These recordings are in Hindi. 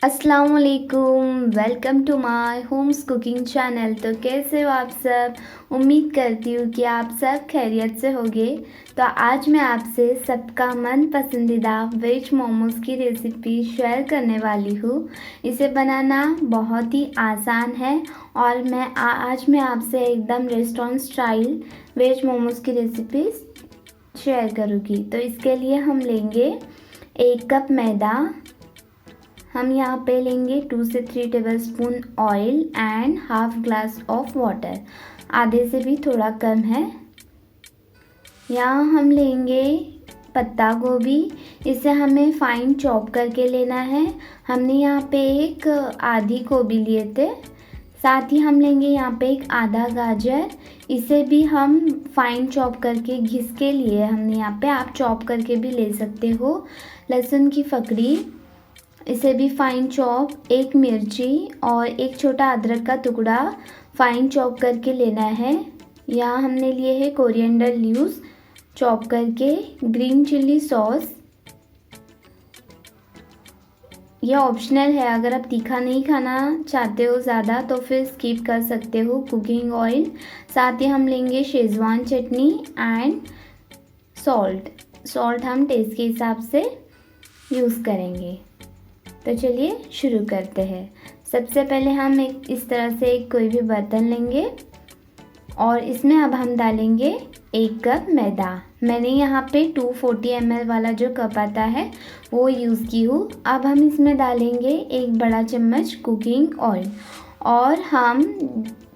अस्सलाम वालेकुम, welcome to my homes cooking channel. तो कैसे हो आप सब? उम्मीद करती हूँ कि आप सब खैरियत से होंगे। तो आज मैं आपसे सबका मन पसंदीदा वेज मोमोज़ की रेसिपी शेयर करने वाली हूँ। इसे बनाना बहुत ही आसान है और आज मैं आपसे एकदम रेस्टोरेंट स्टाइल वेज मोमोज़ की रेसिपी शेयर करूँगी। तो इसके लिए हम लेंगे 1 कप मैदा। हम यहाँ पे लेंगे 2 से 3 tablespoon oil and half glass of water. आधे से भी थोड़ा कम है। यहाँ हम लेंगे पत्ता गोभी। इसे हमें फाइन चॉप करके लेना है। हमने यहाँ पे एक आधी गोभी लिए थे। साथ ही हम लेंगे यहाँ पे एक आधा गाजर। इसे भी हम फाइन चॉप करके घिस के लिए हमने यहाँ पे, आप चॉप करके भी ले सकते हो। लहसुन की फकड़ी, इसे भी फाइन चॉप। एक मिर्ची और एक छोटा अदरक का टुकड़ा फाइन चॉप करके लेना है। यहाँ हमने लिए है कोरिएंडर लीव्स चॉप करके। ग्रीन चिल्ली सॉस, यह ऑप्शनल है, अगर आप तीखा नहीं खाना चाहते हो ज़्यादा तो फिर स्किप कर सकते हो। कुकिंग ऑयल, साथ ही हम लेंगे शेजवान चटनी एंड सॉल्ट हम टेस्ट के हिसाब से यूज़ करेंगे। तो चलिए शुरू करते हैं। सबसे पहले हम इस तरह से कोई भी बर्तन लेंगे और इसमें अब हम डालेंगे 1 कप मैदा। मैंने यहाँ पे 240 ml वाला जो कप आता है वो यूज़ की हूँ। अब हम इसमें डालेंगे 1 बड़ा चम्मच कुकिंग ऑयल और हम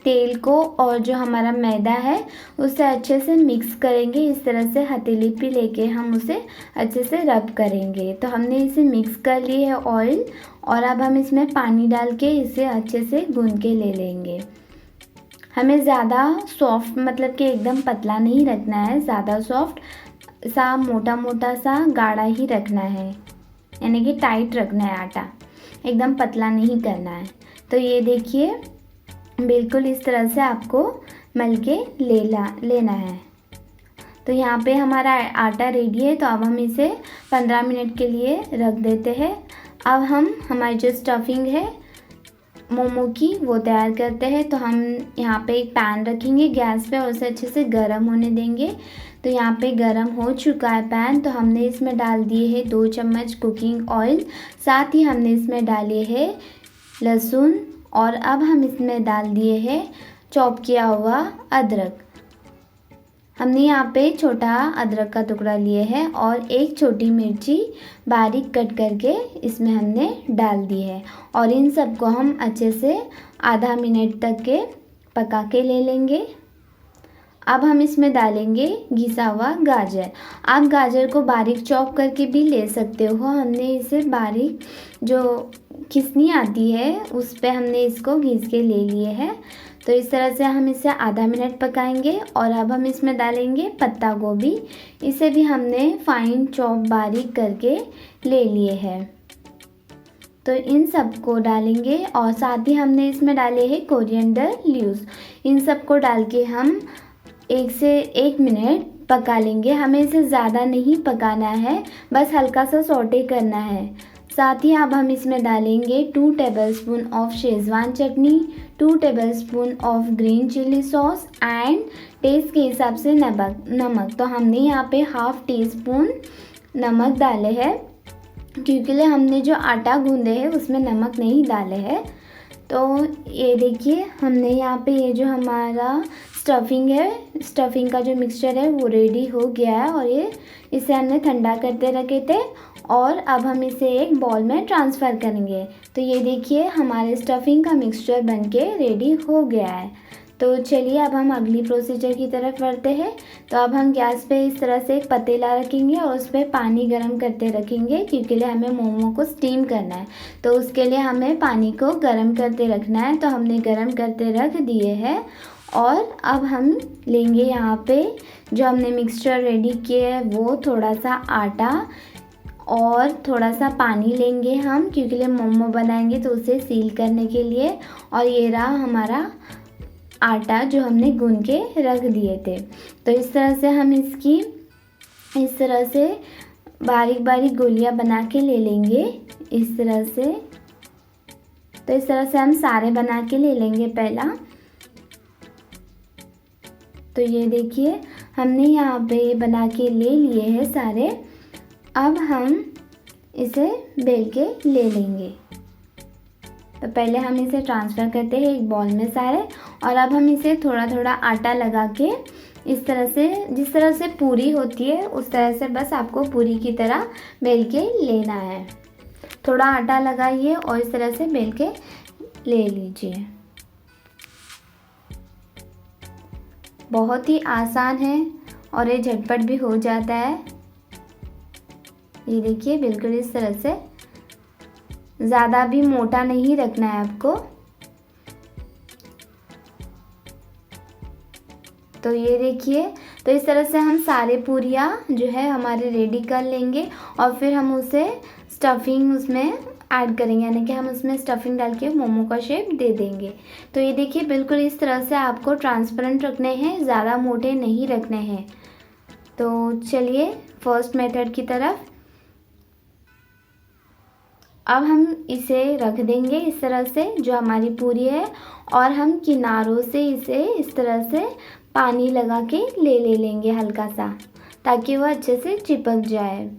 तेल को और जो हमारा मैदा है उसे अच्छे से मिक्स करेंगे। इस तरह से हथेली पे लेके हम उसे अच्छे से रब करेंगे। तो हमने इसे मिक्स कर ली है ऑयल, और अब हम इसमें पानी डाल के इसे अच्छे से गूंद के ले लेंगे। हमें ज़्यादा सॉफ्ट मतलब कि एकदम पतला नहीं रखना है, ज़्यादा सॉफ्ट सा मोटा मोटा सा गाढ़ा ही रखना है, यानी कि टाइट रखना है आटा, एकदम पतला नहीं करना है। तो ये देखिए बिल्कुल इस तरह से आपको मल के लेना है। तो यहाँ पे हमारा आटा रेडी है। तो अब हम इसे 15 मिनट के लिए रख देते हैं। अब हम हमारी जो स्टफिंग है मोमो की वो तैयार करते हैं। तो हम यहाँ पे एक पैन रखेंगे गैस पे और उसे अच्छे से गर्म होने देंगे। तो यहाँ पे गर्म हो चुका है पैन। तो हमने इसमें डाल दिए है 2 चम्मच कुकिंग ऑयल, साथ ही हमने इसमें डाले है लहसुन, और अब हम इसमें डाल दिए है चॉप किया हुआ अदरक। हमने यहाँ पे छोटा अदरक का टुकड़ा लिए है और एक छोटी मिर्ची बारीक कट करके इसमें हमने डाल दी है। और इन सबको हम अच्छे से आधा मिनट तक के पका के ले लेंगे। अब हम इसमें डालेंगे घिसा हुआ गाजर। आप गाजर को बारीक चॉप करके भी ले सकते हो। हमने इसे बारीक जो घिसनी आती है उस पे हमने इसको घिस के ले लिए है। तो इस तरह से हम इसे आधा मिनट पकाएंगे। और अब हम इसमें डालेंगे पत्ता गोभी। इसे भी हमने फाइन चॉप बारीक करके ले लिए है। तो इन सबको डालेंगे और साथ ही हमने इसमें डाले हैं कोरिएंडर लीव्स। इन सबको डाल के हम 1 से 1 मिनट पका लेंगे। हमें इसे ज़्यादा नहीं पकाना है, बस हल्का सा सौटे करना है। साथ ही अब हम इसमें डालेंगे 2 tablespoon of Schezwan chutney, 2 tablespoon of green chilli sauce and taste के हिसाब से नमक। तो हमने यहाँ पे हाफ टी स्पून नमक डाले हैं, क्योंकि हमने जो आटा गूंदे है उसमें नमक नहीं डाले हैं। तो ये देखिए हमने यहाँ पे ये जो हमारा स्टफिंग का जो मिक्सचर है वो रेडी हो गया है। और इसे हमने ठंडा करते रखे थे और अब हम इसे एक बॉल में ट्रांसफ़र करेंगे। तो ये देखिए हमारे स्टफिंग का मिक्सचर बनके रेडी हो गया है। तो चलिए अब हम अगली प्रोसीजर की तरफ बढ़ते हैं। तो अब हम गैस पे इस तरह से एक पतीला रखेंगे और उस पर पानी गर्म करते रखेंगे, क्योंकि हमें मोमो को स्टीम करना है। तो उसके लिए हमें पानी को गर्म करते रखना है। तो हमने गर्म करते रख दिए हैं। और अब हम लेंगे यहाँ पे जो हमने मिक्सचर रेडी किए है वो थोड़ा सा आटा और थोड़ा सा पानी लेंगे हम, क्योंकि मोमो बनाएंगे तो उसे सील करने के लिए। और ये रहा हमारा आटा जो हमने गूंद के रख दिए थे। तो इस तरह से हम इसकी इस तरह से बारीक बारीक गोलियां बना के ले लेंगे। इस तरह से तो इस तरह से हम सारे बना के ले लेंगे पहला। तो ये देखिए हमने यहाँ पे बना के ले लिए हैं सारे। अब हम इसे बेल के ले लेंगे। तो पहले हम इसे ट्रांसफ़र करते हैं एक बॉल में सारे, और अब हम इसे थोड़ा थोड़ा आटा लगा के इस तरह से, जिस तरह से पूरी होती है उस तरह से बस आपको पूरी की तरह बेल के लेना है। थोड़ा आटा लगाइए और इस तरह से बेल के ले लीजिए। बहुत ही आसान है और ये झटपट भी हो जाता है। ये देखिए बिल्कुल इस तरह से, ज़्यादा भी मोटा नहीं रखना है आपको। तो ये देखिए, तो इस तरह से हम सारे पूरियाँ जो है हमारे रेडी कर लेंगे और फिर हम उसे स्टफिंग उसमें ऐड करेंगे, यानी कि हम उसमें स्टफिंग डाल के मोमो का शेप दे देंगे। तो ये देखिए बिल्कुल इस तरह से आपको ट्रांसपेरेंट रखने हैं, ज़्यादा मोटे नहीं रखने हैं। तो चलिए फर्स्ट मेथड की तरफ। अब हम इसे रख देंगे इस तरह से, जो हमारी पूरी है, और हम किनारों से इसे इस तरह से पानी लगा के ले लेंगे हल्का सा, ताकि वह अच्छे से चिपक जाए।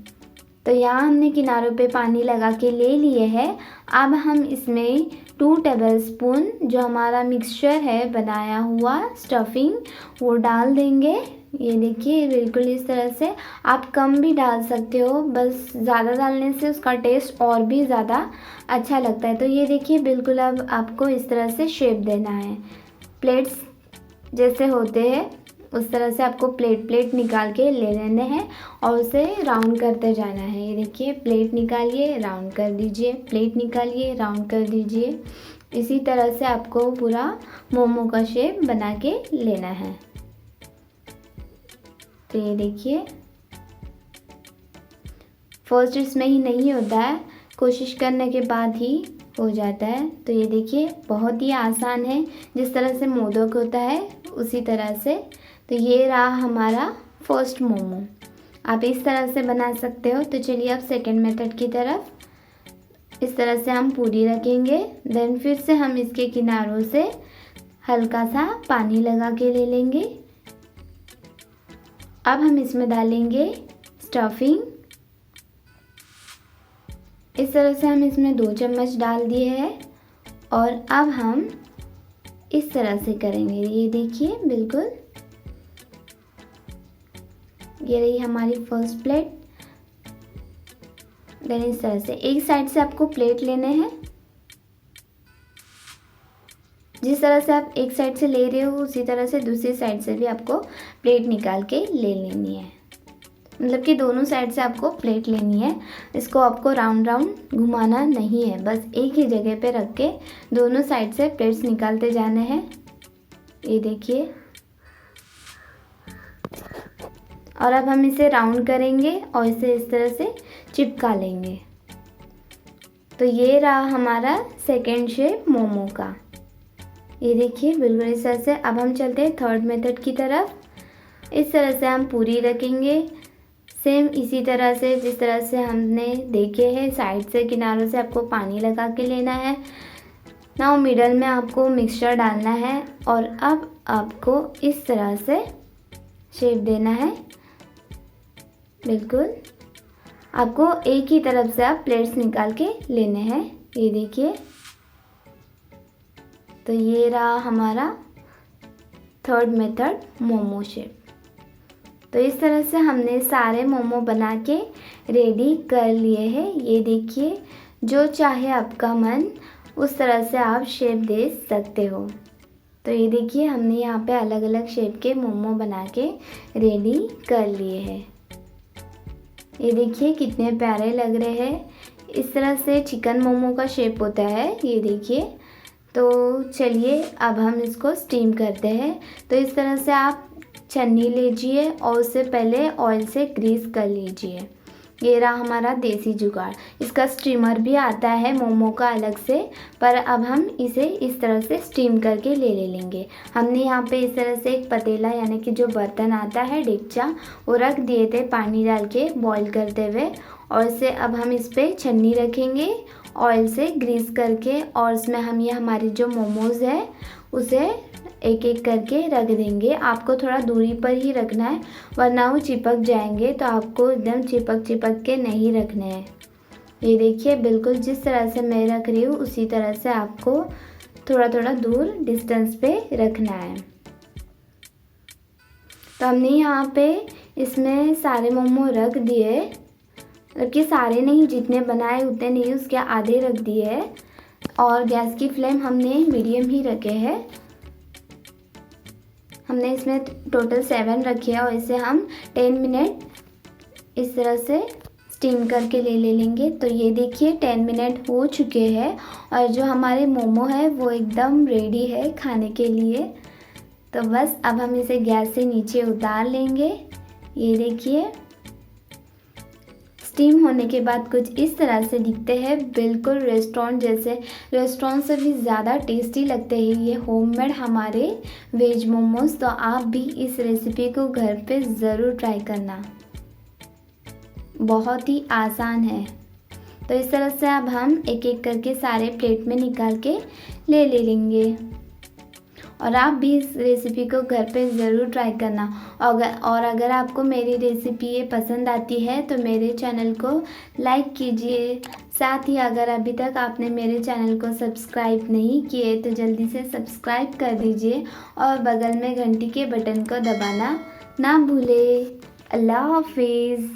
तो यहाँ हमने किनारों पे पानी लगा के ले लिए है। अब हम इसमें 2 टेबलस्पून जो हमारा मिक्सचर है बनाया हुआ स्टफिंग वो डाल देंगे। ये देखिए बिल्कुल इस तरह से, आप कम भी डाल सकते हो, बस ज़्यादा डालने से उसका टेस्ट और भी ज़्यादा अच्छा लगता है। तो ये देखिए बिल्कुल अब आपको इस तरह से शेप देना है। प्लेट्स जैसे होते हैं उस तरह से आपको प्लेट निकाल के ले लेने हैं और उसे राउंड करते जाना है। ये देखिए प्लेट निकालिए, राउंड कर दीजिए, प्लेट निकालिए, राउंड कर दीजिए। इसी तरह से आपको पूरा मोमो का शेप बना के लेना है। तो ये देखिए फर्स्ट इसमें ही नहीं होता है, कोशिश करने के बाद ही हो जाता है। तो ये देखिए बहुत ही आसान है, जिस तरह से मोदक होता है उसी तरह से। तो ये रहा हमारा फर्स्ट मोमो, आप इस तरह से बना सकते हो। तो चलिए अब सेकंड मेथड की तरफ। इस तरह से हम पूरी रखेंगे, देन फिर से हम इसके किनारों से हल्का सा पानी लगा के ले लेंगे। अब हम इसमें डालेंगे स्टफिंग। इस तरह से हम इसमें 2 चम्मच डाल दिए हैं और अब हम इस तरह से करेंगे। ये देखिए बिल्कुल, ये रही हमारी फर्स्ट प्लेट। देन इस तरह से एक साइड से आपको प्लेट लेने हैं, जिस तरह से आप एक साइड से ले रहे हो उसी तरह से दूसरी साइड से भी आपको प्लेट निकाल के ले लेनी है। मतलब कि दोनों साइड से आपको प्लेट लेनी है। इसको आपको राउंड राउंड घुमाना नहीं है, बस एक ही जगह पे रख के दोनों साइड से प्लेट्स निकालते जाने हैं। ये देखिए, और अब हम इसे राउंड करेंगे और इसे इस तरह से चिपका लेंगे। तो ये रहा हमारा सेकेंड शेप मोमो का। ये देखिए बिल्कुल इस तरह से। अब हम चलते हैं थर्ड मेथड की तरफ। इस तरह से हम पूरी रखेंगे, सेम इसी तरह से जिस तरह से हमने देखे हैं। साइड से किनारों से आपको पानी लगा के लेना है। नाउ मिडल में आपको मिक्सचर डालना है और अब आपको इस तरह से शेप देना है। बिल्कुल आपको एक ही तरफ से आप प्लेट्स निकाल के लेने हैं। ये देखिए, तो ये रहा हमारा थर्ड मेथड मोमो शेप। तो इस तरह से हमने सारे मोमो बना के रेडी कर लिए हैं। ये देखिए, जो चाहे आपका मन उस तरह से आप शेप दे सकते हो। तो ये देखिए हमने यहाँ पे अलग अलग शेप के मोमो बना के रेडी कर लिए हैं। ये देखिए कितने प्यारे लग रहे हैं। इस तरह से चिकन मोमो का शेप होता है। ये देखिए, तो चलिए अब हम इसको स्टीम करते हैं। तो इस तरह से आप छन्नी लीजिए और उससे पहले ऑयल से ग्रीस कर लीजिए। ये रहा हमारा देसी जुगाड़। इसका स्टीमर भी आता है मोमो का अलग से, पर अब हम इसे इस तरह से स्टीम करके ले लेंगे। हमने यहाँ पे इस तरह से एक पतीला यानी कि जो बर्तन आता है डेगचा, वो रख दिए थे पानी डाल के बॉईल करते हुए, और इसे अब हम इस पर छन्नी रखेंगे ऑयल से ग्रीस करके, और उसमें हम ये हमारी जो मोमोज़ है उसे एक एक करके रख देंगे। आपको थोड़ा दूरी पर ही रखना है, वरना वो चिपक जाएंगे, तो आपको एकदम चिपक के नहीं रखने हैं। ये देखिए, बिल्कुल जिस तरह से मैं रख रही हूँ उसी तरह से आपको थोड़ा थोड़ा दूर डिस्टेंस पे रखना है। तो हमने यहाँ पे इसमें सारे मोमो रख दिए, जबकि सारे नहीं, जितने बनाए उतने नहीं, उसके आधे रख दिए है। और गैस की फ्लेम हमने मीडियम ही रखे हैं। हमने इसमें टोटल 7 रखे हैं और इसे हम 10 मिनट इस तरह से स्टीम करके ले लेंगे। तो ये देखिए 10 मिनट हो चुके हैं और जो हमारे मोमो है वो एकदम रेडी है खाने के लिए। तो बस अब हम इसे गैस से नीचे उतार लेंगे। ये देखिए, स्टीम होने के बाद कुछ इस तरह से दिखते हैं, बिल्कुल रेस्टोरेंट जैसे। रेस्टोरेंट से भी ज़्यादा टेस्टी लगते हैं ये होममेड हमारे वेज मोमोज। तो आप भी इस रेसिपी को घर पे ज़रूर ट्राई करना, बहुत ही आसान है। तो इस तरह से अब हम एक एक करके सारे प्लेट में निकाल के ले लेंगे। और आप भी इस रेसिपी को घर पे ज़रूर ट्राई करना। और अगर आपको मेरी रेसिपी ये पसंद आती है तो मेरे चैनल को लाइक कीजिए। साथ ही अगर अभी तक आपने मेरे चैनल को सब्सक्राइब नहीं किए तो जल्दी से सब्सक्राइब कर दीजिए और बगल में घंटी के बटन को दबाना ना भूलें। अल्लाह हाफिज़।